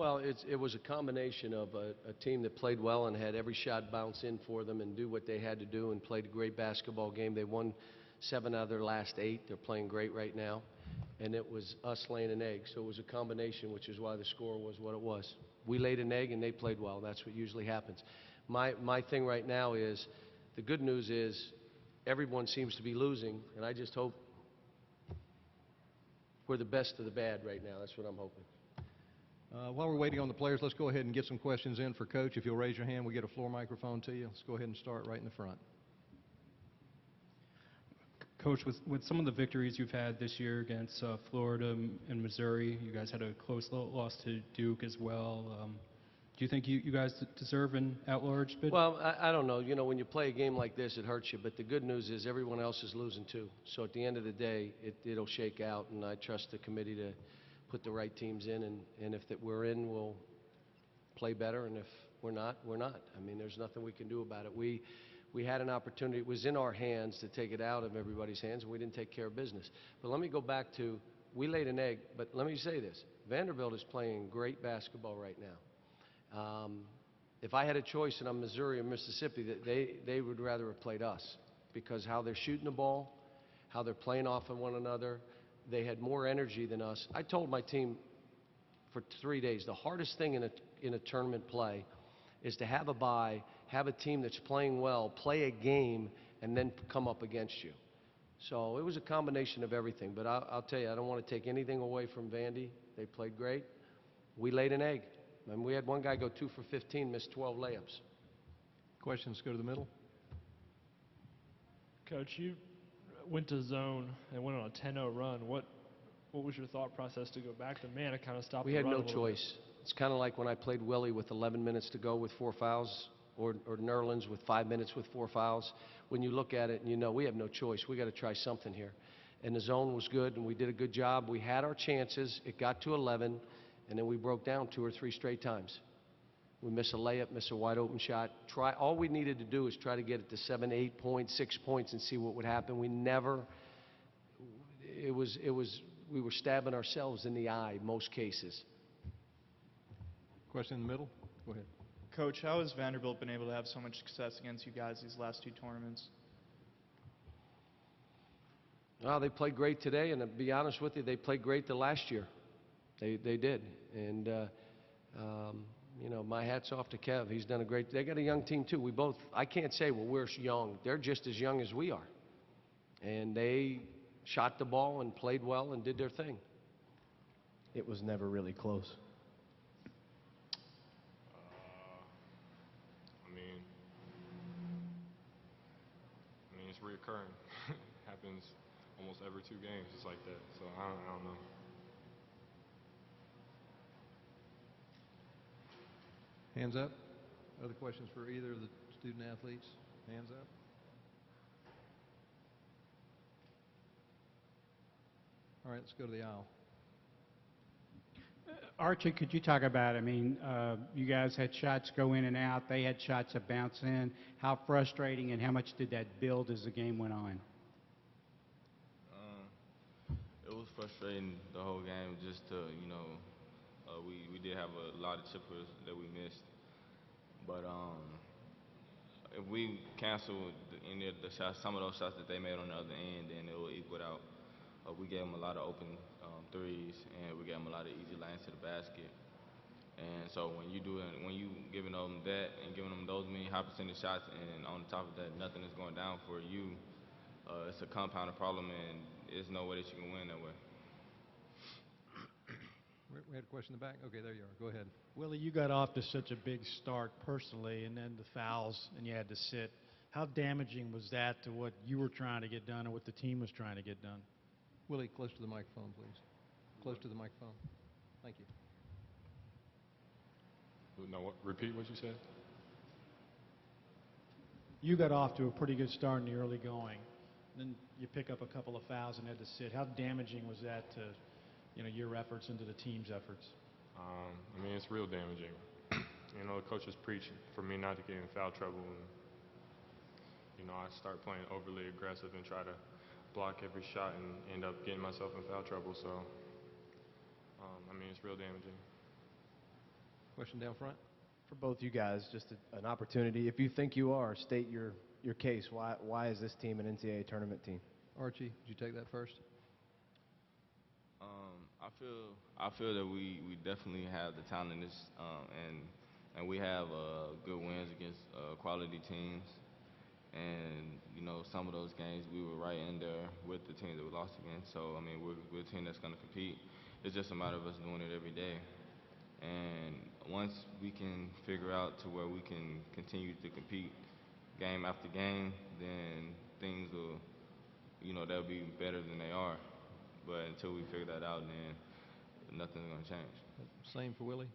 Well, it was a combination of a team that played well and had every shot bounce in for them and do what they had to do and played a great basketball game. They won 7 out of their last 8. They're playing great right now. And it was us laying an egg. So it was a combination, which is why the score was what it was. We laid an egg and they played well. That's what usually happens. My thing right now is, the good news is everyone seems to be losing, and I just hope we're the best of the bad right now. That's what I'm hoping. While we're waiting on the players, let's go ahead and get some questions in for Coach. If you'll raise your hand, we get a floor microphone to you. Let's go ahead and start right in the front. Coach, with some of the victories you've had this year against Florida and Missouri, you guys had a close loss to Duke as well. Do you think you guys deserve an at-large bid? Well, I don't know. You know, when you play a game like this, it hurts you. But the good news is everyone else is losing too. So at the end of the day, it'll shake out, and I trust the committee to put the right teams in. And if we're in, we'll play better. And if we're not, we're not. I mean, there's nothing we can do about it. We had an opportunity. It was in our hands to take it out of everybody's hands, and we didn't take care of business. But let me go back to, we laid an egg. But let me say this. Vanderbilt is playing great basketball right now. If I had a choice and I'm Missouri or Mississippi, they would rather have played us, because how they're shooting the ball, how they're playing off of one another, they had more energy than us. I told my team for 3 days, the hardest thing in a tournament play is to have a bye, have a team that's playing well, play a game, and then come up against you. So it was a combination of everything. But I'll tell you, I don't want to take anything away from Vandy. They played great. We laid an egg. And we had one guy go 2 for 15, missed 12 layups. Questions go to the middle. Coach, you went to zone and went on a 10-0 run. What was your thought process to go back to man and kind of stop the run a little bit? We had no choice. It's kind of like when I played Willie with 11 minutes to go with 4 fouls, or Nerlens with 5 minutes with 4 fouls. When you look at it and you know we have no choice, we got to try something here. And the zone was good, and we did a good job. We had our chances. It got to 11. And then we broke down 2 or 3 straight times. We miss a mayup, miss a wide open shot. All we needed to do is try to get it to 7, 8 points, 6 points, and see what would happen. We never. We were stabbing ourselves in the eye most cases. Question in the middle. Go ahead. Coach, how has Vanderbilt been able to have so much success against you guys these last 2 tournaments? Well, they played great today, and to be honest with you, they played great the last year. They did, and you know, my hat's off to Kev. He's done a great. They got a young team too. I can't say, well, we're young. They're just as young as we are, and they shot the ball and played well and did their thing. It was never really close. I mean, it's reoccurring. Happens almost every 2 games. It's like that. So I don't know. Hands up. Other questions for either of the student athletes? Hands up. All right, let's go to the aisle. Archie, could you talk about, I mean, you guys had shots go in and out. They had shots that bounce in. How frustrating and how much did that build as the game went on? It was frustrating the whole game just to, you know, we did have a lot of chippers that we missed. But if we canceled any of the shots, some of those shots that they made on the other end, then it would equal out. We gave them a lot of open threes, and we gave them a lot of easy lanes to the basket. And so when you giving them that and giving them those many high percentage shots, and on top of that, nothing is going down for you, it's a compounded problem, and there's no way that you can win that way. We had a question in the back. Okay, there you are. Go ahead. Willie, you got off to such a big start personally, and then the fouls, and you had to sit. How damaging was that to what you were trying to get done and what the team was trying to get done? Willie, close to the microphone, please. Close to the microphone. Thank you. No, repeat what you said. You got off to a pretty good start in the early going. Then you pick up a couple of fouls and had to sit. How damaging was that to, you know, your efforts and to the team's efforts? I mean, it's real damaging. You know, the coaches preach for me not to get in foul trouble, and you know, I start playing overly aggressive and try to block every shot and end up getting myself in foul trouble. So, I mean, it's real damaging. Question down front. For both you guys, just an opportunity. If you think you are, state your case. Why is this team an NCAA tournament team? Archie, would you take that first? I feel that we definitely have the talent in this, and we have good wins against quality teams. And you know, some of those games we were right in there with the teams that we lost against. So I mean, we're a team that's going to compete. It's just a matter of us doing it every day. And once we can figure out to where we can continue to compete game after game, then things will, you know, they'll be better than they are. But until we figure that out, then nothing's going to change. Same for Willie.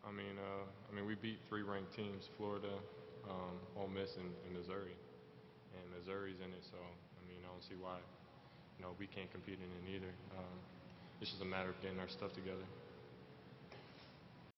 I mean, we beat 3 ranked teams: Florida, Ole Miss, and Missouri. And Missouri's in it, so I mean, I don't see why, you know, we can't compete in it either. It's just a matter of getting our stuff together.